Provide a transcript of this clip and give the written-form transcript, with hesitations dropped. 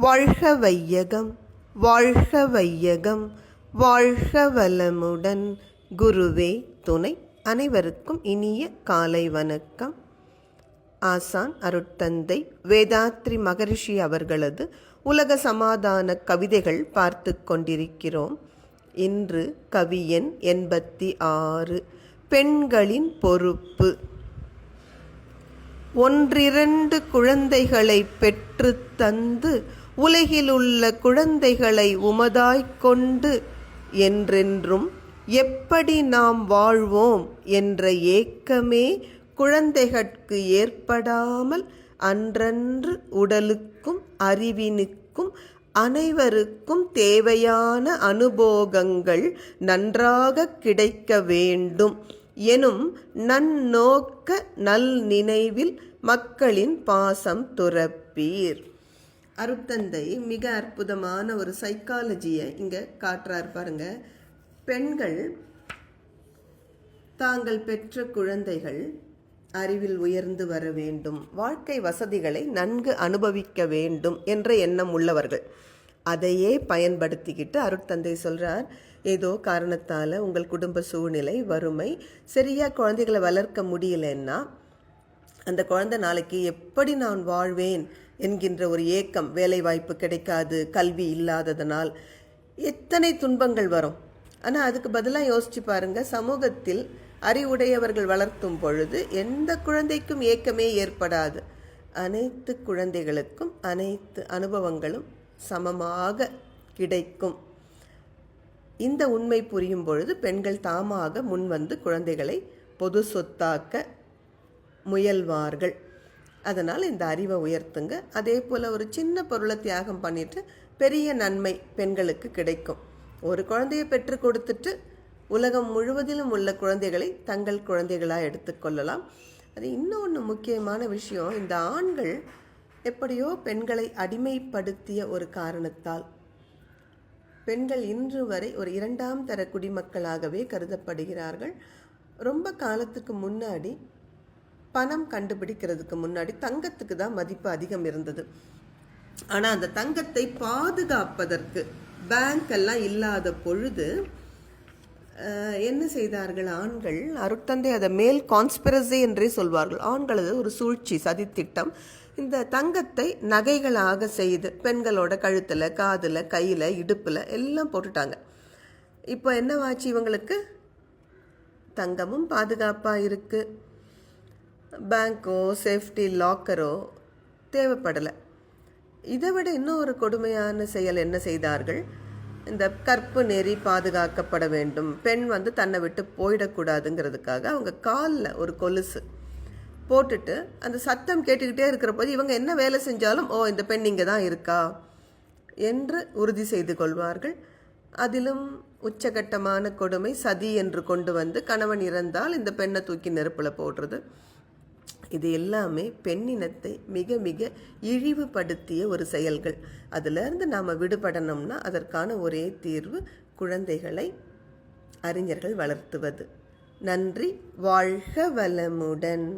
வாழ்க வையகம், வாழ்க வையகம், வாழ்க வளமுடன். குருவே துணை. அனைவருக்கும் இனிய காலை வணக்கம். ஆசான் அருட்தந்தை வேதாத்ரி மகரிஷி அவர்களது உலக சமாதான கவிதைகள் பார்த்து கொண்டிருக்கிறோம். இன்று கவி எண் 86. பெண்களின் பொறுப்பு. ஒன்றிரண்டு குழந்தைகளை பெற்று தந்து உலகிலுள்ள குழந்தைகளை உமதாய்க்கொண்டு என்றென்றும் எப்படி நாம் வாழ்வோம் என்ற ஏக்கமே குழந்தைகட்கு ஏற்படாமல் அன்றன்று உடலுக்கும் அறிவினுக்கும் அனைவருக்கும் தேவையான அனுபோகங்கள் நன்றாக கிடைக்க வேண்டும் எனும் நன்னோக்க நல் நினைவில் மக்களின் பாசம் துறப்பீர். அருட்தந்தை மிக அற்புதமான ஒரு சைக்காலஜியை இங்கே காட்டுறார் பாருங்க. பெண்கள் தாங்கள் பெற்ற குழந்தைகள் அறிவில் உயர்ந்து வர வேண்டும், வாழ்க்கை வசதிகளை நன்கு அனுபவிக்க வேண்டும் என்ற எண்ணம் உள்ளவர்கள். அதையே பயன்படுத்திக்கிட்டு அருட்தந்தை சொல்கிறார், ஏதோ காரணத்தால் உங்கள் குடும்ப சூழ்நிலை, வறுமை, சரியாக குழந்தைகளை வளர்க்க முடியலன்னா அந்த குழந்தை நாளைக்கு எப்படி நான் வாழ்வேன் என்கின்ற ஒரு ஏக்கம், வேலை வாய்ப்பு கிடைக்காது, கல்வி இல்லாததனால் எத்தனை துன்பங்கள் வரும். ஆனால் அதுக்கு பதிலாக யோசிச்சு பாருங்க, சமூகத்தில் அறிவுடையவர்கள் வளர்த்தும் பொழுது எந்த குழந்தைக்கும் ஏக்கமே ஏற்படாது. அனைத்து குழந்தைகளுக்கும் அனைத்து அனுபவங்களும் சமமாக கிடைக்கும். இந்த உண்மை புரியும் பொழுது பெண்கள் தாமாக முன்வந்து குழந்தைகளை பொது சொத்தாக்க முயல்வார்கள். அதனால் இந்த அறிவை உயர்த்துங்க. அதே போல் ஒரு சின்ன பொருளை தியாகம் பண்ணிட்டு பெரிய நன்மை பெண்களுக்கு கிடைக்கும். ஒரு குழந்தையை பெற்று கொடுத்துட்டு உலகம் முழுவதிலும் உள்ள குழந்தைகளை தங்கள் குழந்தைகளாக எடுத்துக்கொள்ளலாம். அது இன்னொன்று முக்கியமான விஷயம், இந்த ஆண்கள் எப்படியோ பெண்களை அடிமைப்படுத்திய ஒரு காரணத்தால் பெண்கள் இன்று வரை ஒரு 2ஆம் தர குடிமக்களாகவே கருதப்படுகிறார்கள். ரொம்ப காலத்துக்கு முன்னாடி, பணம் கண்டுபிடிக்கிறதுக்கு முன்னாடி தங்கத்துக்கு தான் மதிப்பு அதிகம் இருந்தது. ஆனால் அந்த தங்கத்தை பாதுகாப்பதற்கு பேங்க் எல்லாம் இல்லாத பொழுது என்ன செய்தார்கள் ஆண்கள்? அருட்தந்தை அதை மேல் கான்ஸ்பிரசி என்றே சொல்வார்கள். ஆண்களது ஒரு சூழ்ச்சி, சதித்திட்டம். இந்த தங்கத்தை நகைகளாக செய்து பெண்களோட கழுத்தில், காதில், கையில், இடுப்பில் எல்லாம் போட்டுட்டாங்க. இப்போ என்னவாச்சு? இவங்களுக்கு தங்கமும் பாதுகாப்பாக இருக்குது, பேங்க்கோ சேஃப்டி லாக்கரோ தேவைப்படலை. இதை விட இன்னும் ஒரு கொடுமையான செயல் என்ன செய்தார்கள்? இந்த கற்பு நெறி பாதுகாக்கப்பட வேண்டும், பெண் தன்னை விட்டு போயிடக்கூடாதுங்கிறதுக்காக அவங்க காலில் ஒரு கொலுசு போட்டுட்டு அந்த சத்தம் கேட்டுக்கிட்டே இருக்கிற போது இவங்க என்ன வேலை செஞ்சாலும் இந்த பெண் இங்கே தான் இருக்கா என்று உறுதி செய்து கொள்வார்கள். அதிலும் உச்சகட்டமான கொடுமை சதி என்று கொண்டு வந்து கணவன் இறந்தால் இந்த பெண்ணை தூக்கி நெருப்பில் போடுறது. இது எல்லாமே பெண்ணினத்தை மிக மிக இழிவுபடுத்திய ஒரு செயல்கள். அதிலிருந்து நாம் விடுபடணும்னா அதற்கான ஒரே தீர்வு குழந்தைகளை அறிஞர்கள் வளர்த்துவது. நன்றி. வாழ்க வளமுடன்.